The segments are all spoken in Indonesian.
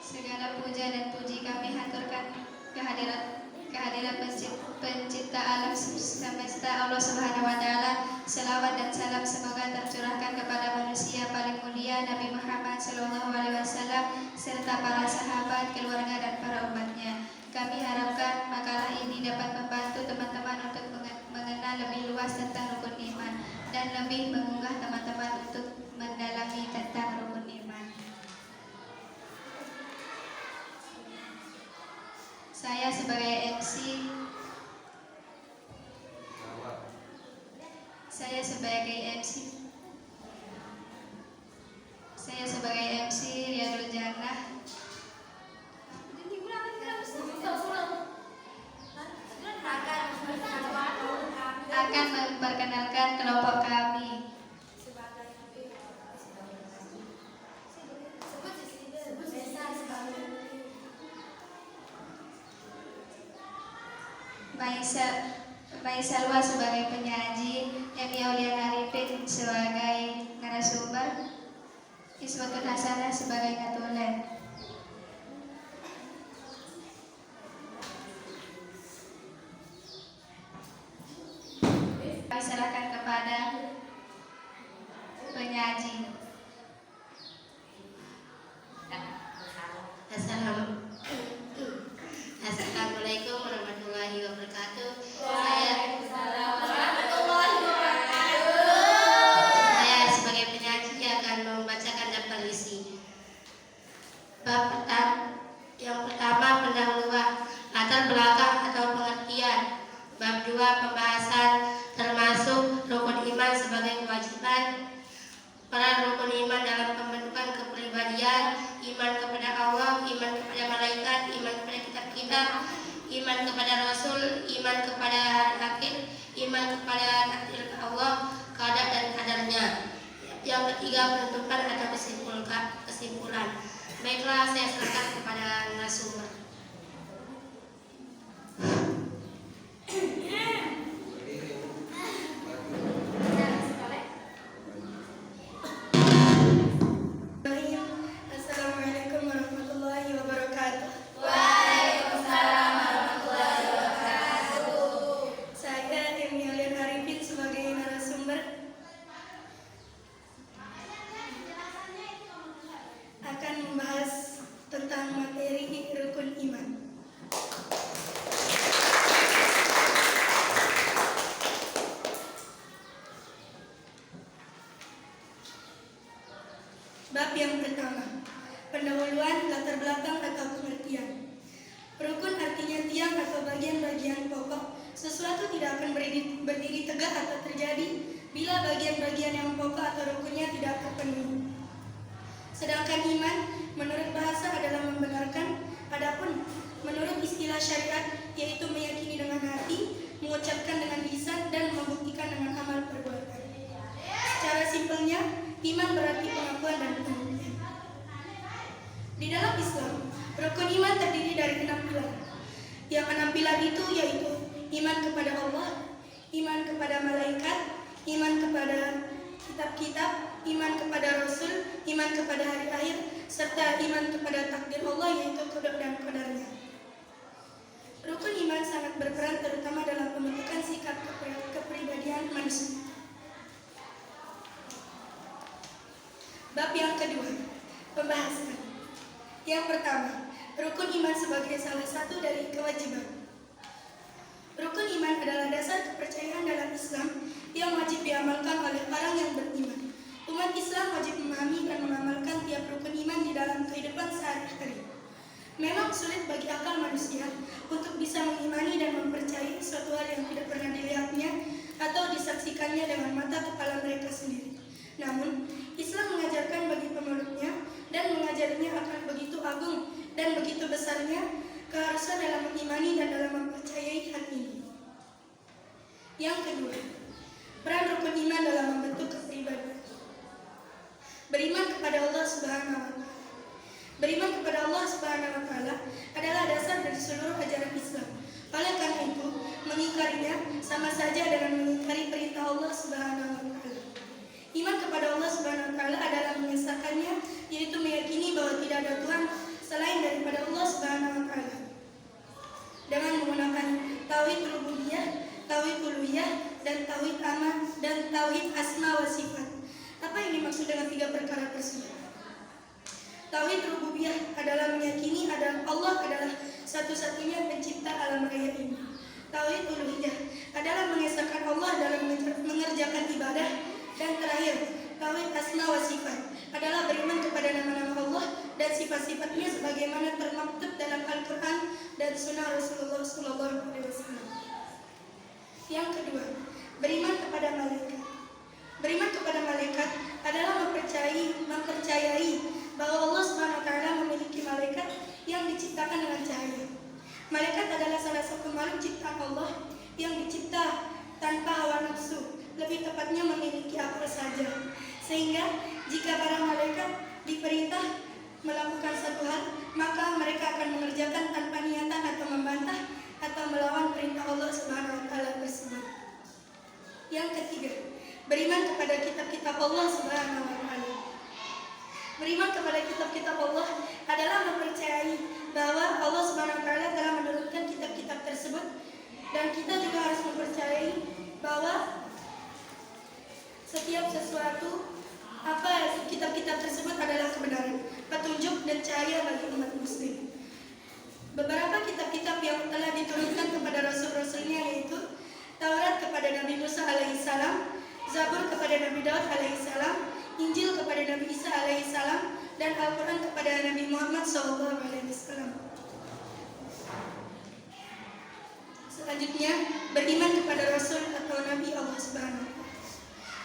Segala puja dan puji kami haturkan kehadirat pencipta alam semesta Allah Subhanahu wa taala. Selawat dan salam semoga tercurahkan kepada manusia paling mulia Nabi Muhammad sallallahu alaihi wasallam serta para sahabat, keluarga dan para umatnya. Kami harapkan makalah ini dapat membantu teman-teman untuk mengenal lebih luas tentang rukun iman dan lebih mengunggah teman-teman untuk mendalami tentang rukun iman. Saya sebagai MC Riyadul Jannah akan memperkenalkan kelompok kami. Salwa sebagai penyaji, Emi Auliana Arifin sebagai narasumber, Iswatun Hasanah sebagai ngatulen. Kami serahkan kepada penyaji. Assalamualaikum warahmatullahi wabarakatuh. Saya sebagai penyaji akan membacakan daftar isi. Bab yang pertama, pendahuluan, latar belakang atau pengertian. Bab 2, pembahasan termasuk rukun iman sebagai kewajiban. Peran rukun iman dalam pembentukan kepribadian: iman kepada Allah, iman kepada malaikat, iman kepada kitab-kitab, iman kepada Rasul, iman kepada hari akhir, iman kepada takdir Allah, qada dan kadarnya. Yang ketiga, penentukan atau kesimpulan. Baiklah, saya serahkan kepada narasumber. Assalamualaikum warahmatullahi wabarakatuh. Waalaikumsalam warahmatullahi wabarakatuh. Saya Emi Auliana Arifin sebagai narasumber akan membahas tentang materi rukun iman. Bab yang pertama, pendahuluan, latar belakang atau pengertian. Rukun artinya tiang atau bagian-bagian pokok. Sesuatu tidak akan berdiri tegak atau terjadi bila bagian-bagian yang pokok atau rukunnya tidak terpenuhi. Sedangkan iman menurut bahasa adalah membenarkan, adapun menurut istilah syariat yaitu meyakini dengan hati, mengucapkan dengan lisan dan membuktikan dengan amal perbuatan. Secara simpelnya, iman berarti pengakuan dan pembuktian. Di dalam Islam, rukun iman terdiri dari 6 pilar. Yang 6 pilar itu yaitu iman kepada Allah, iman kepada malaikat, iman kepada kitab-kitab, iman kepada Rasul, iman kepada hari akhir, serta iman kepada takdir Allah yaitu qada dan qadarnya. Rukun iman sangat berperan terutama dalam pembentukan sikap kepribadian manusia. Bab yang kedua, pembahasan. Yang pertama, rukun iman sebagai salah satu dari kewajiban. Rukun iman adalah dasar kepercayaan dalam Islam yang wajib diamalkan oleh orang yang beriman. Umat Islam wajib memahami dan mengamalkan tiap rukun iman di dalam kehidupan sehari-hari. Memang sulit bagi akal manusia untuk bisa mengimani dan mempercayai suatu hal yang tidak pernah dilihatnya atau disaksikannya dengan mata kepala mereka sendiri. Namun, Islam mengajarkan bagi pemeluknya dan mengajarinya akan begitu agung dan begitu besarnya keharusan dalam mengimani dan dalam mempercayai hal ini. Yang kedua, peran rukun iman dalam membentuk kepribadian. Beriman kepada Allah Subhanahu wa taala. Beriman kepada Allah Subhanahu wa taala adalah dasar dari seluruh ajaran Islam. Oleh karena itu, mengingkarinya sama saja dengan mengingkari perintah Allah Subhanahu wa taala. Iman kepada Allah Subhanahu wa taala adalah mengesahkannya, yaitu meyakini bahwa tidak ada Tuhan selain daripada Allah Subhanahu wa taala. Dengan menggunakan tauhid rububiyah, tauhid uluhiyah, dan tauhid aman dan tauhid asma wa sifat. Apa yang dimaksud dengan tiga perkara tersebut? Tauhid rububiyah adalah meyakini Allah adalah satu-satunya pencipta alam raya ini. Tauhid uluhiyah adalah mengesahkan Allah dalam mengerjakan ibadah. Dan terakhir, tauhid asma wa sifat adalah beriman kepada nama-nama Allah dan sifat-sifatnya sebagaimana termaktub dalam Al-Quran dan Sunnah Rasulullah SAW. Yang kedua, beriman kepada malaikat. Beriman kepada malaikat adalah mempercayai bahwa Allah SWT memiliki malaikat yang diciptakan dengan cahaya. Malaikat adalah salah satu makhluk ciptaan Allah yang dicipta tanpa hawa nafsu, lebih tepatnya memiliki akal saja. Sehingga jika para malaikat diperintah melakukan satu hal, maka mereka akan mengerjakan tanpa niatan atau membantah atau melawan perintah Allah Subhanahu wa taala tersebut. Yang ketiga, beriman kepada kitab-kitab Allah Subhanahu wa taala. Beriman kepada kitab-kitab Allah adalah mempercayai bahwa Allah Subhanahu wa taala telah menurunkan kitab-kitab tersebut, dan kita juga harus mempercayai bahwa setiap sesuatu kitab-kitab tersebut adalah kebenaran, petunjuk dan cahaya bagi umat muslim. Beberapa kitab-kitab yang telah diturunkan kepada rasul-rasulnya yaitu Taurat kepada Nabi Musa alaihissalam, Zabur kepada Nabi Daud alaihissalam, Injil kepada Nabi Isa alaihissalam, dan Al-Quran kepada Nabi Muhammad SAW. Selanjutnya, beriman kepada Rasul atau Nabi Allah Subhanahu wa taala.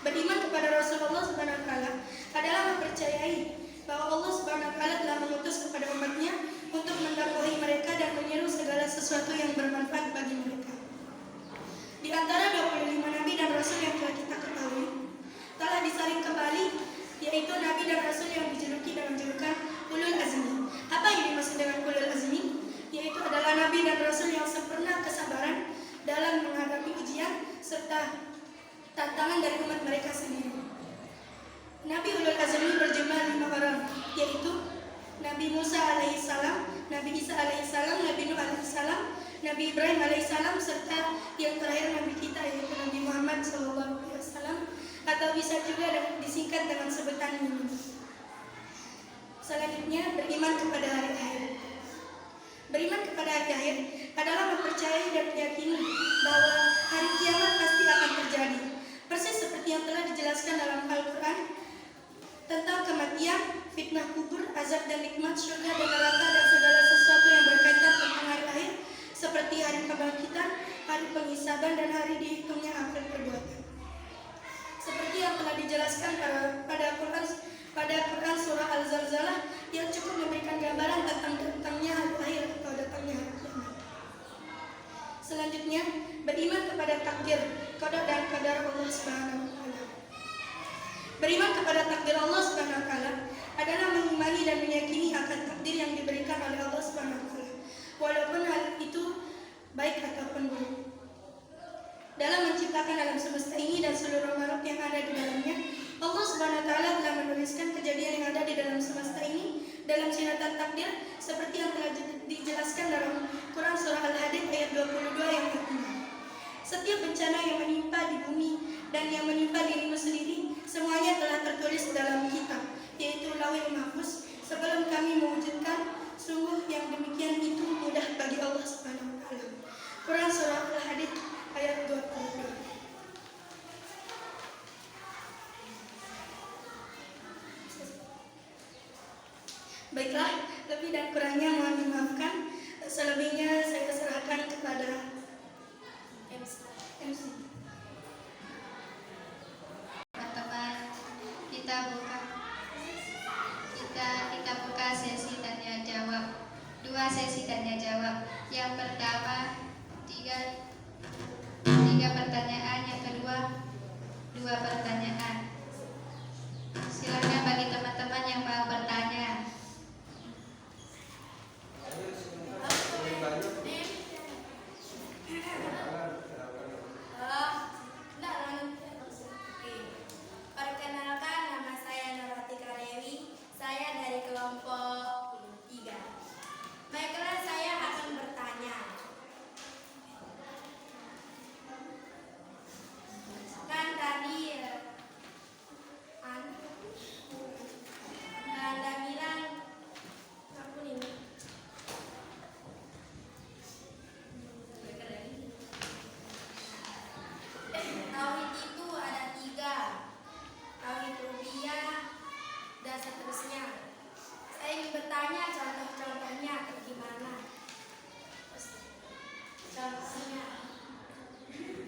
Beriman kepada Rasulullah Subhanahu wa taala adalah mempercayai bahwa Allah Subhanahu wa taala telah mengutus kepada umatnya untuk mendakwahi mereka dan menyeru segala sesuatu yang bermanfaat bagi mereka. Di antara 25 nabi dan rasul yang telah kita ketahui, telah disaring kembali, yaitu nabi dan rasul yang dijuluki dengan julukan Ulul Azmi. Apa yang dimaksud dengan Ulul Azmi? Yaitu adalah nabi dan rasul yang sempurna kesabaran dalam menghadapi ujian serta tantangan dari umat mereka sendiri. Nabi Ulul Azmi berjumlah 5 orang, yaitu Nabi Musa alaihissalam, Nabi Isa alaihissalam, Nabi Nuh alaihissalam, Nabi Ibrahim alaihissalam, serta yang terakhir Nabi kita yaitu Nabi Muhammad SAW, atau bisa juga disingkat dengan sebutan ini. Selanjutnya, beriman kepada hari akhir. Beriman kepada hari akhir adalah mempercayai dan meyakini bahwa hari kiamat pasti akan terjadi, persis seperti yang telah dijelaskan dalam Al-Quran tentang kematian, fitnah kubur, azab dan nikmat surga dan neraka, dan segala sesuatu yang berkaitan tentang hari akhir, seperti hari kebangkitan, hari penghisaban, dan hari dihitungnya amal perbuatan. Seperti yang telah dijelaskan pada Quran surah Al-Zalzalah yang cukup memberikan gambaran tentang datangnya hari akhir atau datangnya hari kiamat. Selanjutnya, beriman kepada takdir, qada dan qadar Allah Subhanahu wa taala. Beriman kepada takdir Allah Subhanahu wa taala adalah mengimani dan meyakini akan takdir yang diberikan oleh Allah Subhanahu wa taala, walaupun hal itu baik ataupun buruk. Dalam menciptakan alam semesta ini dan seluruh makhluk yang ada di dalamnya, Allah Subhanahu wa taala telah menuliskan kejadian yang ada di dalam semesta ini dalam sinatan takdir, seperti yang telah dijelaskan dalam Quran surah Al-Hadid ayat 22 yang artinya, setiap bencana yang menimpa di bumi dan yang menimpa dirimu sendiri, semuanya telah tertulis dalam kitab, yaitu Lauhul Mahfuz, sebelum kami mewujudkan. Sungguh yang demikian itu mudah bagi Allah Subhanahu wa taala. Quran surah Al-Hadid ayat 22. Baiklah, lebih dan kurangnya mohon dimaafkan. Selebihnya saya serahkan kepada MC. Teman-teman, kita buka sesi tanya jawab. 2 sesi tanya jawab. Yang pertama 3 pertanyaan, yang kedua 2 pertanyaan. Silakan bagi teman-teman yang mau bertanya. Perkenalkan, nama saya Nurwati Karewi. Saya dari kelompok 3.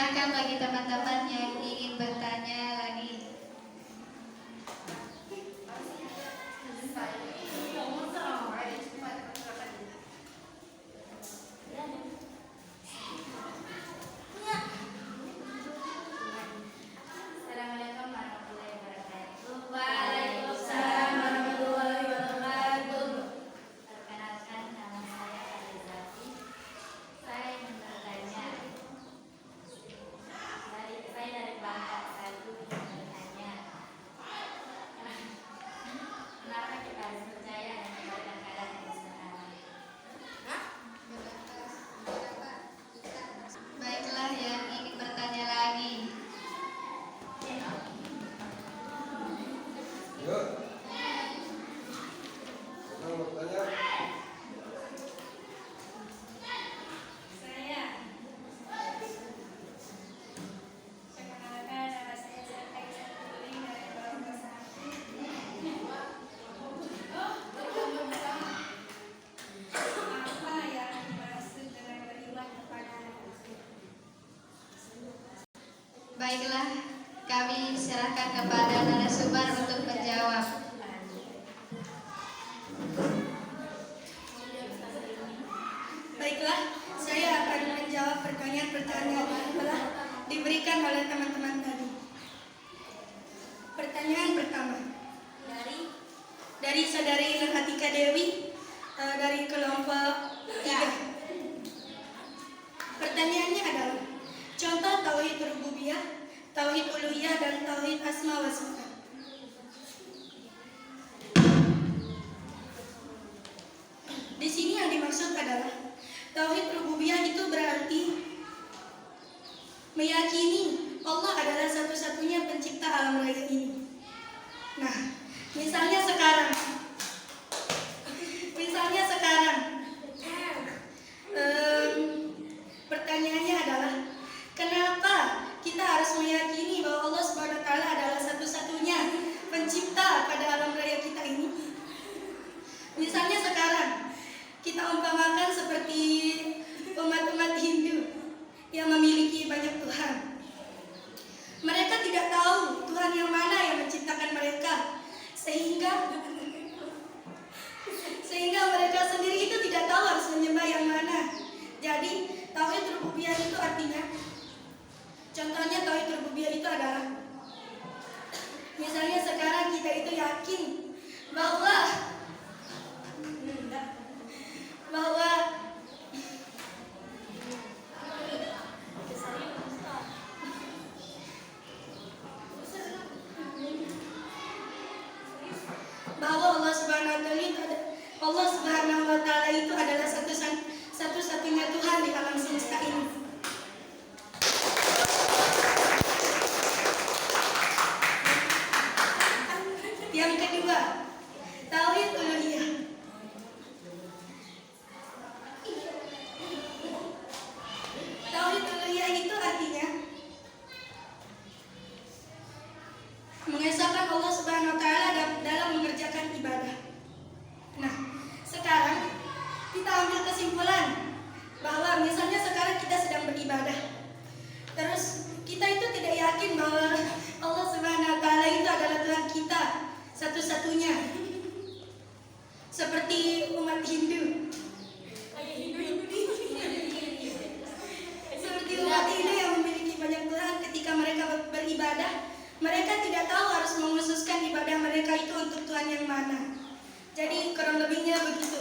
Silakan bagi teman-teman yang ingin bertanya lagi. Assalamualaikum warahmatullahi wabarakatuh. Waalaikumsalam warahmatullahi wabarakatuh. Perkenalkan, nama saya Alizati. Saya ingin bertanya. Saya dari Bangka Satu ingin bertanya. Kenapa kita harus percaya dan kepada keadaan yang sekarang? Baiklah yang ingin bertanya lagi. Yuk. Yang mau tanya? Saya perkenalkan, nama saya Zahra Isaturi dari Bangka Satu. Apa yang dimaksud dengan beriman kepada Rasul? Baiklah, kami serahkan kepada narasumber untuk menjawab. Baiklah, saya akan menjawab pertanyaan-pertanyaan yang telah diberikan oleh teman-teman tadi. Pertanyaan pertama dari saudari Hatika Dewi dari kelompok 3. Pertanyaannya adalah contoh tauhid rububiyah, tauhid uluhiyah, dan tauhid asma wa sifat. Di sini yang dimaksud adalah tauhid rububiyah itu berarti meyakini Allah adalah satu-satunya pencipta alam raya ini. Nah, misalnya sekarang pertanyaannya adalah kenapa kita harus meyakini bahwa Allah Subhanahu wa taala adalah satu-satunya pencipta pada alam raya kita ini? Misalnya sekarang kita umpamakan seperti umat-umat Hindu yang memiliki banyak Tuhan. Mereka tidak tahu Tuhan yang mana yang menciptakan mereka, sehingga mereka sendiri itu tidak tahu harus menyembah yang mana. Jadi tauhid rububiyah itu artinya, contohnya tauhid rububiyah itu adalah misalnya sekarang kita itu yakin bahwa Allah Subhanahu wa taala itu adalah satu-satunya Tuhan di alam semesta ini. Yang kedua, tauhid uluhiyah. Tauhid uluhiyah itu artinya mengesahkan Allah Subhanahu wa taala dalam mengerjakan ibadah. Nah, sekarang kita ambil kesimpulan bahwa misalnya sekarang kita sedang beribadah. Terus kita itu tidak yakin bahwa Allah Subhanahu wa taala itu adalah Tuhan kita satu-satunya. Seperti umat Hindu. Seperti umat Hindu yang memiliki banyak Tuhan, ketika mereka beribadah, mereka tidak tahu harus mengkhususkan ibadah mereka itu untuk Tuhan yang mana. Jadi kurang lebihnya begitu.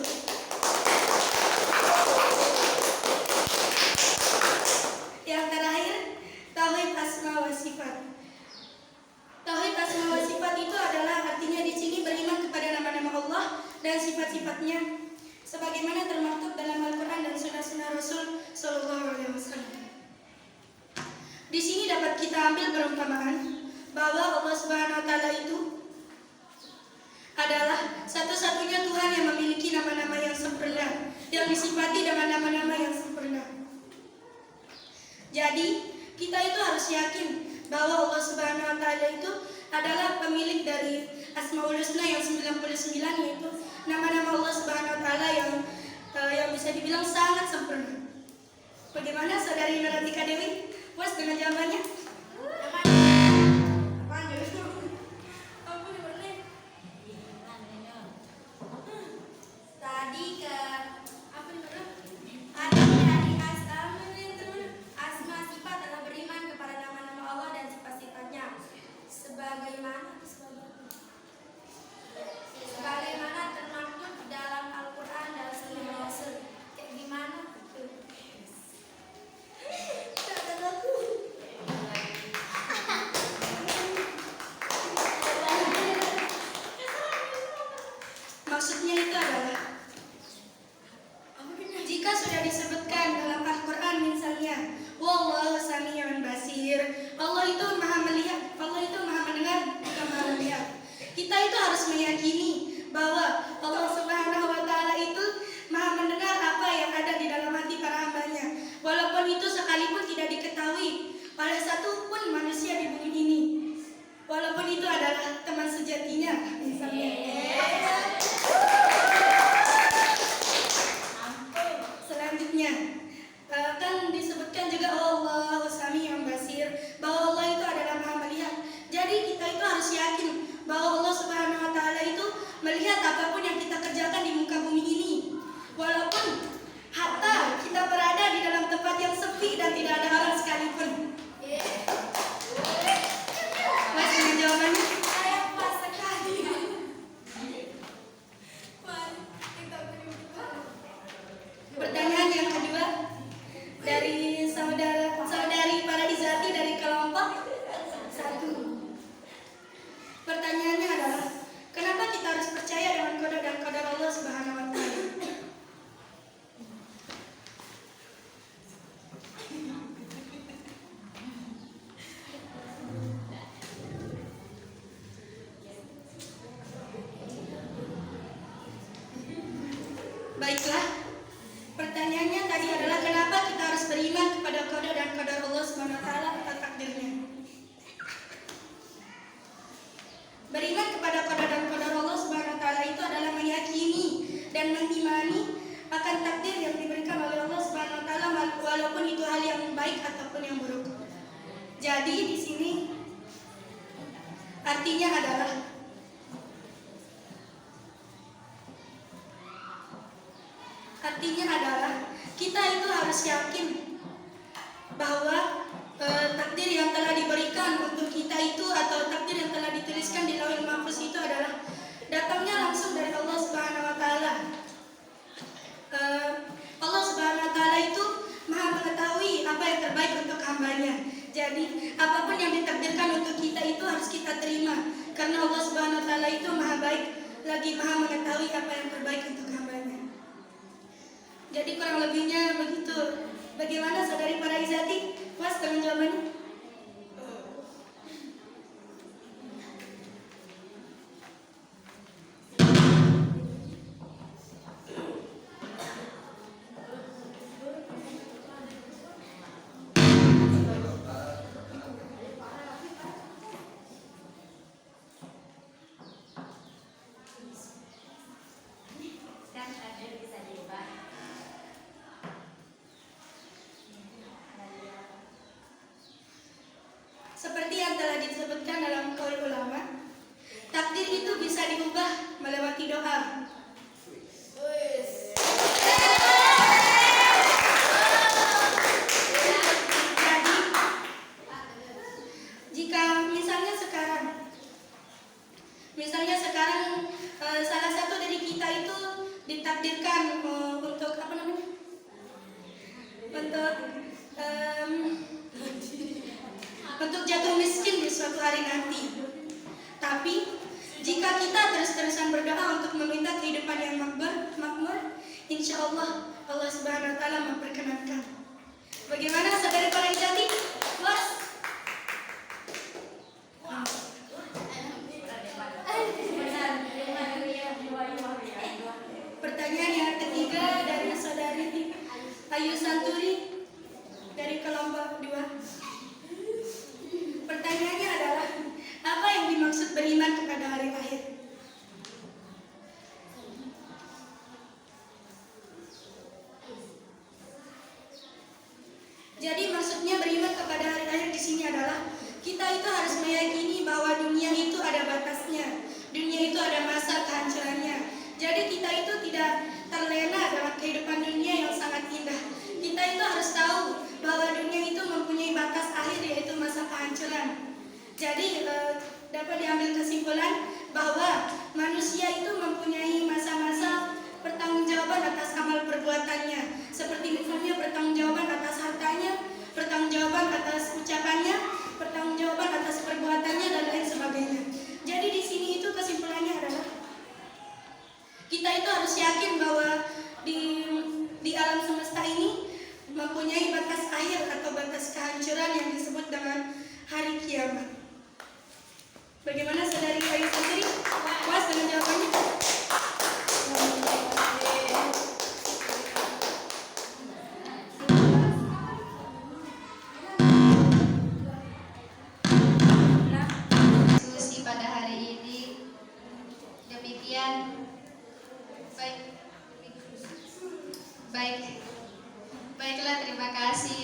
Yang terakhir, tauhid asma wa sifat. Tauhid asma wa sifat itu adalah artinya di sini beriman kepada nama-nama Allah dan sifat-sifatnya sebagaimana termaktub dalam Al-Qur'an dan sunnah-sunnah Rasul sallallahu alaihi wasallam. Di sini dapat kita ambil perumpamaan bahwa Allah Subhanahu wa taala itu adalah satu-satunya Tuhan yang memiliki nama-nama yang sempurna, yang disifati dengan nama-nama yang sempurna. Jadi, kita itu harus yakin bahwa Allah Subhanahu wa taala itu adalah pemilik dari Asmaul Husna yang 99, yaitu nama-nama Allah Subhanahu wa taala yang bisa dibilang sangat sempurna. Bagaimana Saudari Naratika Dewi? Puas dengan jawabannya? Tadi ke apa namanya? Adik-adik Asma Sifat telah beriman kepada nama-nama Allah dan sifat-sifatnya. Sebagaimana termaktub dalam Al-Quran dan Sunnah Rasul. Kayak gimana? Maksudnya itu adalah jika sudah disebutkan dalam Al-Quran misalnya Wallahu sami'un basir, Allah itu maha melihat, Allah itu maha mendengar, bukan maha melihat. Kita itu harus meyakini bahwa Allah Subhanahu wa Ta'ala itu maha mendengar apa yang ada di dalam hati para hambanya, walaupun itu sekalipun tidak diketahui oleh satu pun manusia di bumi ini, walaupun itu adalah teman sejatinya misalnya. Selanjutnya kan disebutkan juga Allah Sami'un Basir, bahwa Allah itu adalah maha melihat. Jadi kita itu harus yakin bahwa Allah Subhanahu wa Ta'ala itu melihat apapun yang kita kerjakan di muka bumi ini, walaupun hatta kita berada di dalam tempat yang sepi dan tidak ada orang sekalipun. Mas, dengan jawabannya? Saya pas sekali. Pertanyaan yang kedua dari saudari para Izati dari kelompok 1. Pertanyaannya adalah, kenapa kita harus percaya dengan qada dan qadar Allah Subhanahu wa Ta'ala? Baiklah, pertanyaannya tadi adalah kenapa kita harus beriman kepada qada dan qadar Allah Subhanahu wa Ta'ala atau takdirnya. Beriman kepada qada dan qadar Allah Subhanahu wa Ta'ala itu adalah meyakini dan mengimani akan takdir yang diberikan oleh Allah Subhanahu wa Ta'ala, walaupun itu hal yang baik ataupun yang buruk. Jadi di sini artinya adalah kita itu harus yakin bahwa takdir yang telah diberikan untuk kita itu, atau takdir yang telah dituliskan di Lauhul Mahfuz itu adalah datangnya langsung dari Allah Subhanahu wa Ta'ala. Allah Subhanahu wa Ta'ala itu maha mengetahui apa yang terbaik untuk hambanya. Jadi apapun yang ditakdirkan untuk kita itu harus kita terima, karena Allah Subhanahu wa Ta'ala itu maha baik, lagi maha mengetahui apa yang terbaik untuk hambanya. Jadi kurang lebihnya begitu. Bagaimana saudari para Izati? Puas dengan jawabannya? Seperti yang telah disebutkan dalam qaul ulama, takdir itu bisa diubah melewati doa. Jadi, jika misalnya sekarang salah satu dari kita itu ditakdirkan untuk apa namanya? Untuk jatuh miskin di suatu hari nanti. Tapi jika kita terus-terusan berdoa untuk meminta kehidupan yang makmur, insya Allah Allah Subhanahu wa Ta'ala memperkenankan. Bagaimana saudara para Izati? Puas? Pertanyaan yang ketiga dari saudari Ayu Santuri dari kelompok 2. Pertanyaannya adalah, apa yang dimaksud beriman kepada hari akhir? Jadi maksudnya Intinya beriman kepada hari akhir di sini adalah kita itu harus meyakini bahwa dunia itu ada batasnya. Dunia itu ada masa kehancurannya. Jadi kita itu tidak terlena dalam kehidupan dunia yang sangat indah. Kita itu harus tahu bahwa dunia itu mempunyai batas akhir, yaitu masa kehancuran. Jadi dapat diambil kesimpulan bahwa manusia itu mempunyai masa-masa pertanggungjawaban atas amal perbuatannya, seperti misalnya pertanggungjawaban atas hartanya, pertanggungjawaban atas ucapannya, pertanggungjawaban atas perbuatannya, dan lain sebagainya. Jadi di sini itu kesimpulannya adalah kita itu harus yakin bahwa di alam semesta ini mempunyai batas akhir atau batas kehancuran yang disebut dengan hari kiamat. Bagaimana saudari Ayu Santri? Puas dengan jawabannya? Diskusi pada hari ini demikian. Baiklah, terima kasih